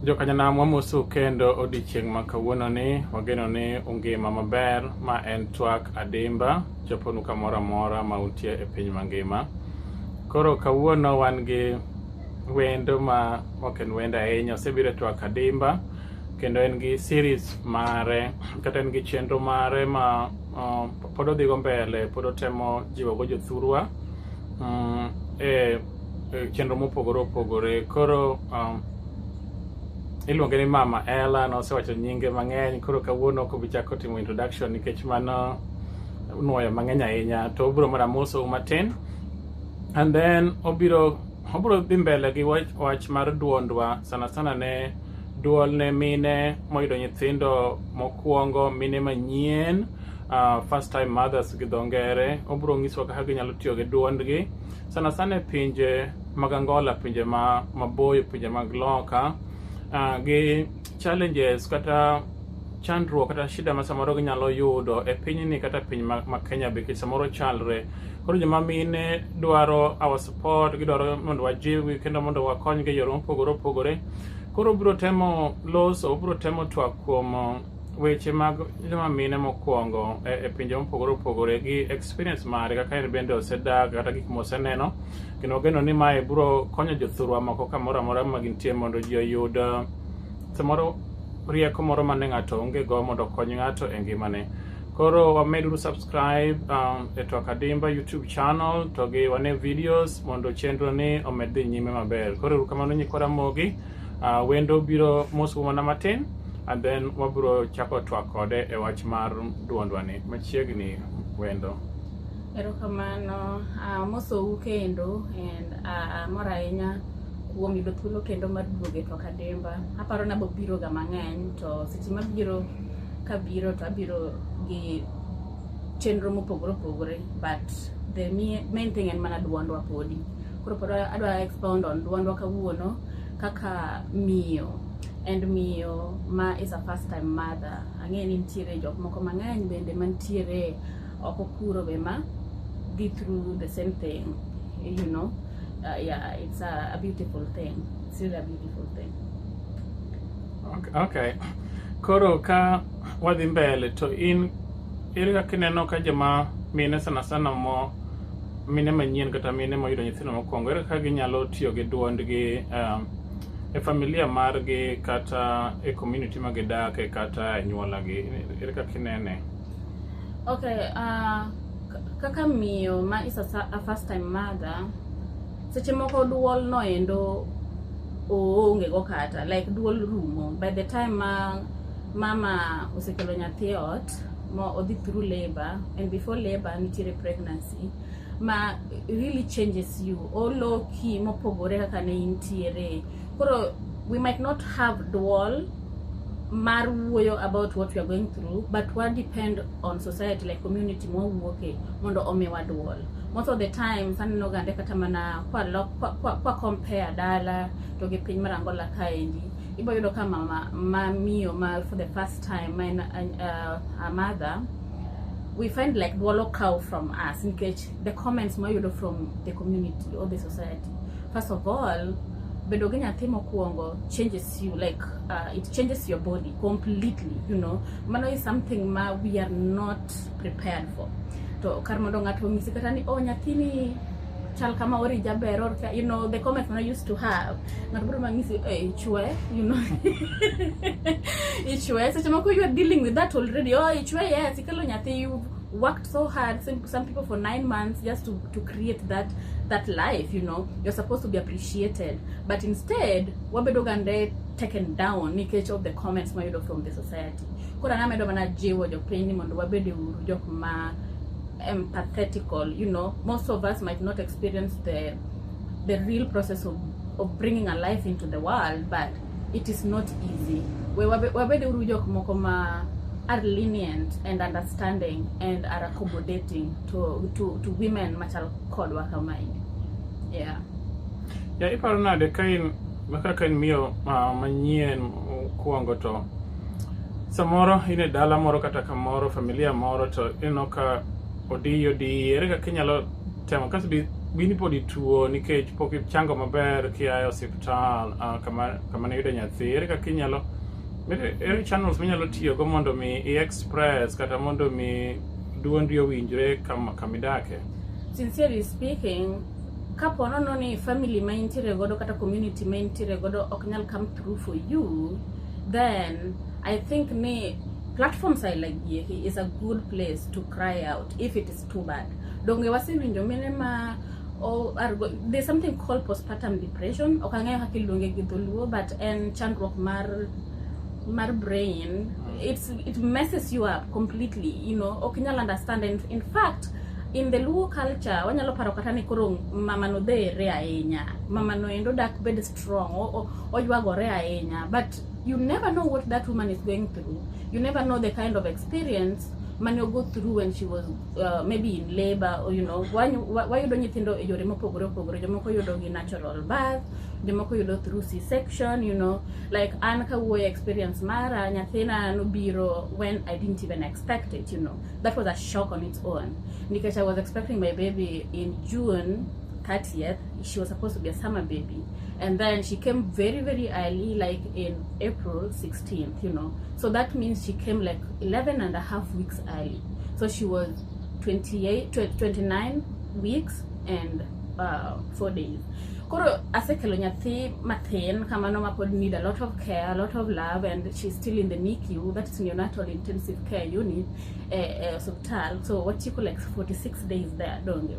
Jokanyana mwamoso kendo odiochieng' ma kawuono ni wageno ni ungima maber ma en twak adimba choponu kamoro amora ma untie e piny mangima. Koro kawuono wan gi wendo ma ok en wendo ahinya, osebiro e twak adimba kendo en gi series mare kata en gi chenro mare ma pod odhigo mbele, pod otemo jiwogo jothurwa e chenro mopogore opogore. Koro iluonge ni Mama Ella, nosewacho nyinge mang'eny, koro kawuono ok obi chako timo introduction nikech mano nuoyo mang'eny ahinya, to obiro mana mosou matin and then obiro dhi mbele gi wach mar duondwa, sana sana ne duol ne mine moyudo nyithindo mokwongo, mine manyien, first time mothers gi dho ngere. Obiro ng'isowa kaka ginyalo tiyo gi duondgi sana sana e pinje mag Angola, pinje maboyo, pinje mag loka, gi challenges kata chandruok kata shida ma samoro ginyalo yudo e pinyni kata piny ma Kenya be samoro chalre. Koro joma mine dwaro our support, gidwaro mondo wajiwgi kendo mondo wakonygi e yore mopogore opogore. Koro obiro temo loso, obiro temo twak kuom weche mag joma mine mokwongo e pinje mopogore opogore gi experience mare, kaka en bende osedak kata gik moseneno, kendo geno ni mae biro konyo jothurwa moko kamoro amora ma gintie mondo ji oyud samoro rieko moro mane ng'ato onge go mondo okony ng'ato e ngimane. Koro wameduru subscribe e Twak Adimba YouTube channel to gi wane videos mondo chenro ni omed dhi nyime maber. Koro uru kamano nyikwa Ramogi, wendo biro mosu mana matin and then wabiro chako twak kode e wach mar duondwa ni machiegni wendo. Erokamano, mosou kendo and mora ahinya kuom yudo thuolo kendo mar duogo e Twak Adimba. Aparo na biro ga mang'eny, to seche mabiro kabiro to abiro gi chenro mopogore opogore, but the main thing en mana duondwa podi. Koro pod adwa expound on duondwa kawuono kaka miyo, and miyo ma is a first time mother. Ang'e ni nitiere jok moko mang'eny bende mantiere oko kuro be ma go through the same thing, you know. Yeah, it's a beautiful thing. It's really a beautiful thing. Okay. Koro ka wadhi mbele to in ere kaka ineno ka joma mine sana sana mine manyien kata mine moyudo nyithindo mokwongo, ere kaka ginyalo tiyo gi duondgi e familia margi kata e community ma gidake kata e nyuolagi, ere kaka inene? Okay, kaka miyo ma is a first time mother, seche moko duol no endo oonge go kata, like duol rumo by the time mama osekelo nyathi ot mo odhi through labor, and before labor nitiere pregnancy ma really changes you olo ki mopogore kaka ne intiere. Koro we might not have duol mar wuoyo about what we are going through, but what depend on society, like community mo wuoke mondo omiwa duol. Most of the time saneno gande kata mana kwa compare dala to gi piny mar Angola kaendi, ibo yudo ka mama miyo ma for the first time a mother, we find like duolo cow from us in case the comments mo yudo from the community or the society. First of all, bedo gi nyathi mokwongo changes you, like it changes your body completely, you know. Mano is something ma we are not prepared for. To kar mondo ng'ato ng'isi kata ni nyathini chal kama ori jaber, or you know the comments I used to have, ng'ato biro mang'isi ichwe, you know. Ichwe, seche moko you are dealing with that already. Ichwe, yes, ikelo nyathi, you worked so hard, some people for 9 months just to create that life, you know. You're supposed to be appreciated, but instead wabedo gande taken down nikech of the comments ma yudo from the society. Kora namedo mana jiwo jopiny mondo wabede uru jok ma empathetical, you know. Most of us might not experience the real process of bringing a life into the world, but it is not easy. Wabede uru jok moko ma are lenient and understanding and are accommodating to women machal kodwa kamaini. Yeah. Yeah, iparo nade kain miyo manyien kuongo to samoro ine dala moro kata kamoro familia moro to ino ka odiyo ere kaka inyalo temo kasi bini podi tuo nikech pok ichango maber kia e hospital kama ne yudo nyathi. Ere kaka inyalo ere channels minyalo tiyo go mondo mi express kata mondo mi duondi owinjre kamidake? Sincerely speaking, kapo nono ni family ma intiere godo kata community ma intiere godo ok nyal come through for you, then I think ni platforms like Yeki is a good place to cry out if it is too bad. Donge wasewinjo mine ma there's something called postpartum depression. Okang'eyo kaka iluonge gi dholuo, but en chandruok mar brain. It messes you up completely, you know. Ok nyal understand. And in fact, in the Luo culture, wanyalo paro kata ni koro mama no dhere ahinya. Mama no endo dak bed strong, oyuagore ahinya. But you never know what that woman is going through. You never know the kind of experience man you go through when she was maybe in labor, or you know, why you don't nyithindo e yore mopogore jomoko yudo gi natural birth, jomoko yudo through C-section, you know. Like an kawuoyo experience mara nyathina no biro when I didn't even expect it, you know. That was a shock on its own, because I was expecting my baby in June 30th. She was supposed to be a summer baby, and then she came very, very early, like in April 16th, you know. So that means she came like 11.5 weeks early. So she was 29 weeks and 4 days. Koro asekelo nyathi mathin kamano ma pod need a lot of care, a lot of love, and she's still in the NICU, that is neonatal intensive care unit, hospital. So what you call like 46 days there, don't you?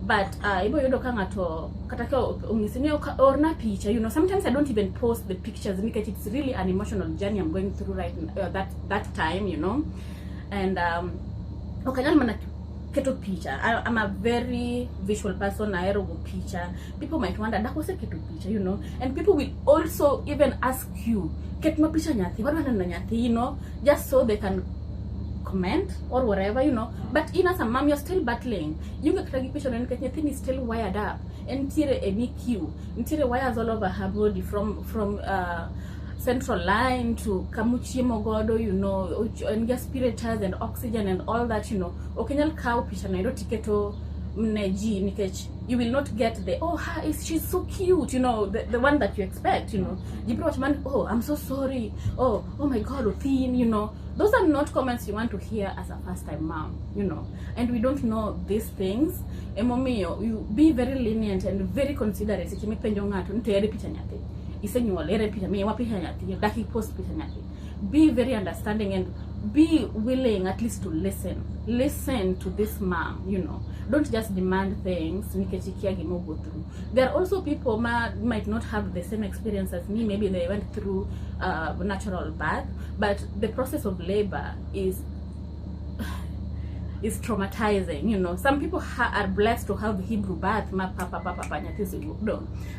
But ibo yodo ka ngato kata ka ungisini orna picture, you know. Sometimes I don't even post the pictures because it's really an emotional journey I'm going through right that time, you know. And okanyal mana keto picture. I'm a very visual person. I go picture. People might wonder that was a keto picture, you know. And people will also even ask you, "Ket ma picture nyati, what wana nyati," you know, just so they can comment or whatever, you know. But in as a mom, you're still battling. You get picture and Nyathin is still wired up. And tire a NICU. Tire wires all over her body from central line to kamuchi mogodo, you know, and respirators and oxygen and all that, you know. Okenyal cow picture na tiketo mneji nikech you will not get the she's so cute, you know, the one that you expect, you know. Oh, I'm so sorry. Oh my God, thin, you know. Those are not comments you want to hear as a first-time mom, you know. And we don't know these things. Emomio, you be very lenient and very considerate. Be very understanding and be willing at least to listen to this mom, you know. Don't just demand things. There are also people might not have the same experience as me. Maybe they went through natural birth, but the process of labor is traumatizing, you know. Some people are blessed to have Hebrew birth,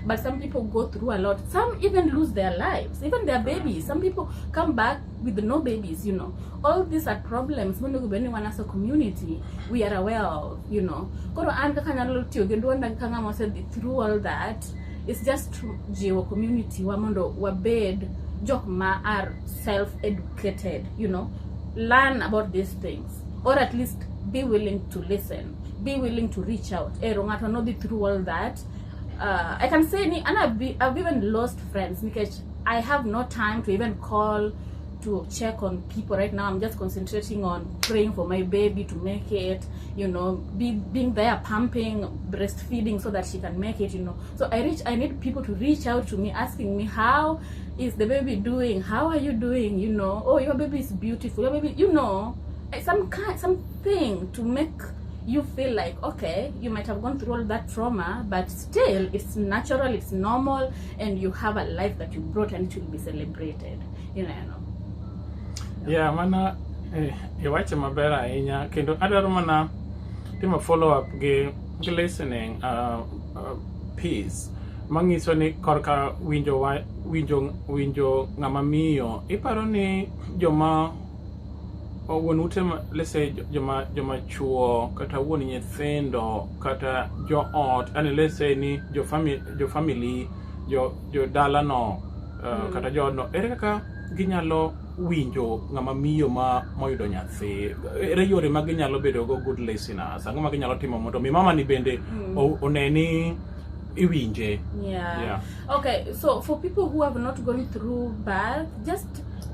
but some people go through a lot. Some even lose their lives, even their babies. Some people come back with no babies, you know. All these are problems when anyone as a community we are aware of, you know. Through all that, it's just geo community wabed jokma are self-educated, you know. Learn about these things, or at least be willing to listen, be willing to reach out. Through all that, I can say I've even lost friends because I have no time to even call to check on people right now. I'm just concentrating on praying for my baby to make it, you know, being there, pumping, breastfeeding so that she can make it, you know. So I need people to reach out to me, asking me, how is the baby doing? How are you doing? You know, oh, your baby is beautiful. Your baby, you know, something to make you feel like, okay, you might have gone through all that trauma, but still it's natural, it's normal, and you have a life that you brought and it will be celebrated, you know. Yeah, mana iwache maber ahinya kendo adwaro mana timo follow up gi listening piece mangiso ni korka winjo ngama miyo. Iparo ni joma ute, let's say joma chuo kata wuon nyithindo kata jo ot, and let's say ni jo family jo dala no, kata jo no, ere kaka ginyalo winjo ng'ama miyo moyudo nyathi ere yore ma ginyalo bedo go good listeners ang'o ma ginyalo timo mondo mi mama ni bende oneni iwinje. Yeah. Okay, so for people who have not gone through birth, just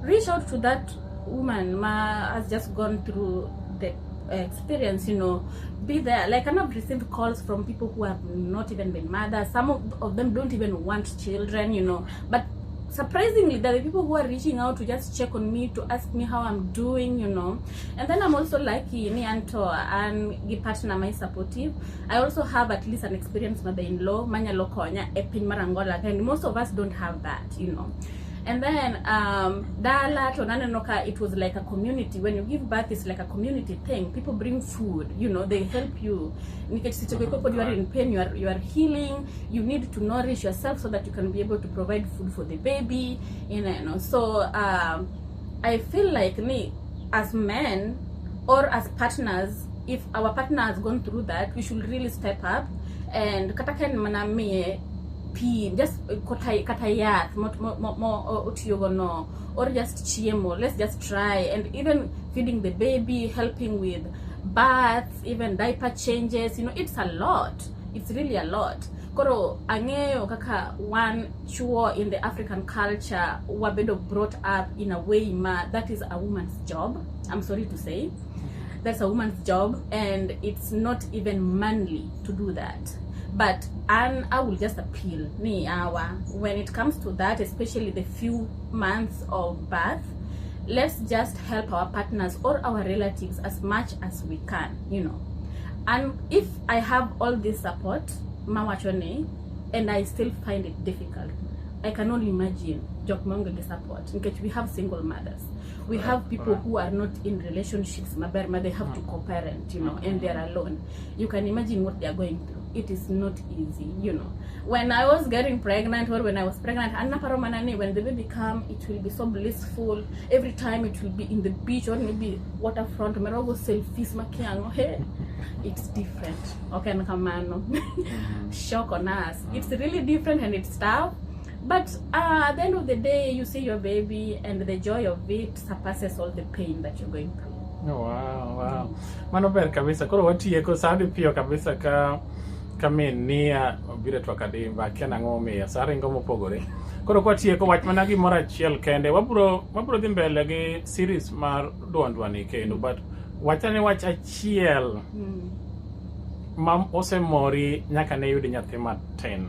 reach out to that woman has just gone through the experience, you know, be there. Like, and I've received calls from people who have not even been mothers. Some of them don't even want children, you know, but surprisingly, there are people who are reaching out to just check on me, to ask me how I'm doing, you know. And then I'm also lucky, ni anto and gi partner my supportive. I also have at least an experienced mother-in-law, manya lokonya epin marangola, and most of us don't have that, you know. And then Dala to Nananoka, it was like a community. When you give birth, it's like a community thing. People bring food, you know, they help you. You are in pain, you are healing, you need to nourish yourself so that you can be able to provide food for the baby, you know. So I feel like me as men or as partners, if our partner has gone through that, we should really step up and kataken maname just katayat mo or just chiemo. Let's just try, and even feeding the baby, helping with baths, even diaper changes, you know, it's a lot. It's really a lot. Koro angeyo kaka one chuo in the African culture wabedo brought up in a way that is a woman's job. I'm sorry to say, that's a woman's job, and it's not even manly to do that. But I will just appeal when it comes to that, especially the few months of birth, let's just help our partners or our relatives as much as we can, you know. And if I have all this support, mawachone, and I still find it difficult, I can only imagine the support. Because we have single mothers, we have people who are not in relationships, they have to co-parent, you know, and they're alone. You can imagine what they are going through. It is not easy, you know. When I was getting pregnant, or when I was pregnant, when the baby come, it will be so blissful. Every time it will be in the beach or maybe waterfront, selfies, hey, it's different. Okay, shock on us. It's really different and it's tough. But at the end of the day, you see your baby and the joy of it surpasses all the pain that you're going through. Oh, wow. Mano ber kabisa. Koro watieko sadi pio kabisa kami nia obire to akadimba kena ngome sare ngomo pogore. Koro kwatieko wach mana gimoro achiel kende. Wabro dhi mbele gi series mar Duond Mine kendo, but wachane wach achiel mam osemori nyaka ne yudi nyathi matin.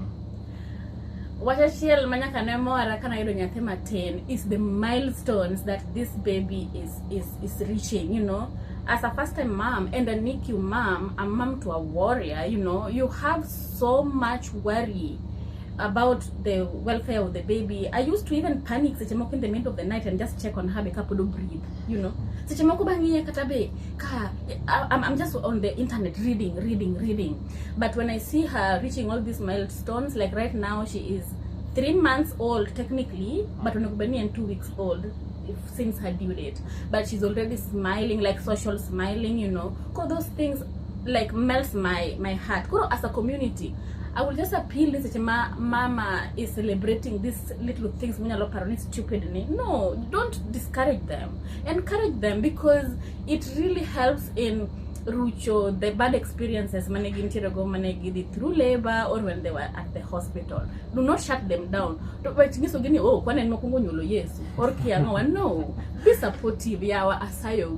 Wachachiel manyaka ne mora kana yudo nyathi matin is the milestones that this baby is reaching, you know. As a first-time mom and a NICU mom, a mom to a warrior, you know, you have so much worry about the welfare of the baby. I used to even panic in the middle of the night and just check on her because do breathe, you know. I'm just on the internet reading. But when I see her reaching all these milestones, like right now she is 3 months old technically, but and 2 weeks old since her due date. But she's already smiling, like social smiling, you know. Those things like melts my heart. As a community, I will just appeal this mama is celebrating these little things. Stupid. No, don't discourage them. Encourage them, because it really helps in Rucho the bad experiences through labor or when they were at the hospital. Do not shut them down. No, be supportive. Yawa asayo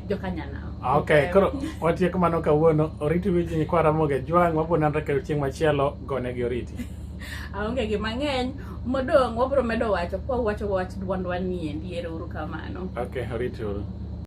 jokanyana. Okay, koro watieko mano kawuono. Oriti wiji ni kwara moge juang wabonandra kero chieng' machielo gone gi oriti. Aonge gi mang'eny modong' wabro medo wacho kwa wacho Duond Mine ero uru kamano. Okay, oriti uru.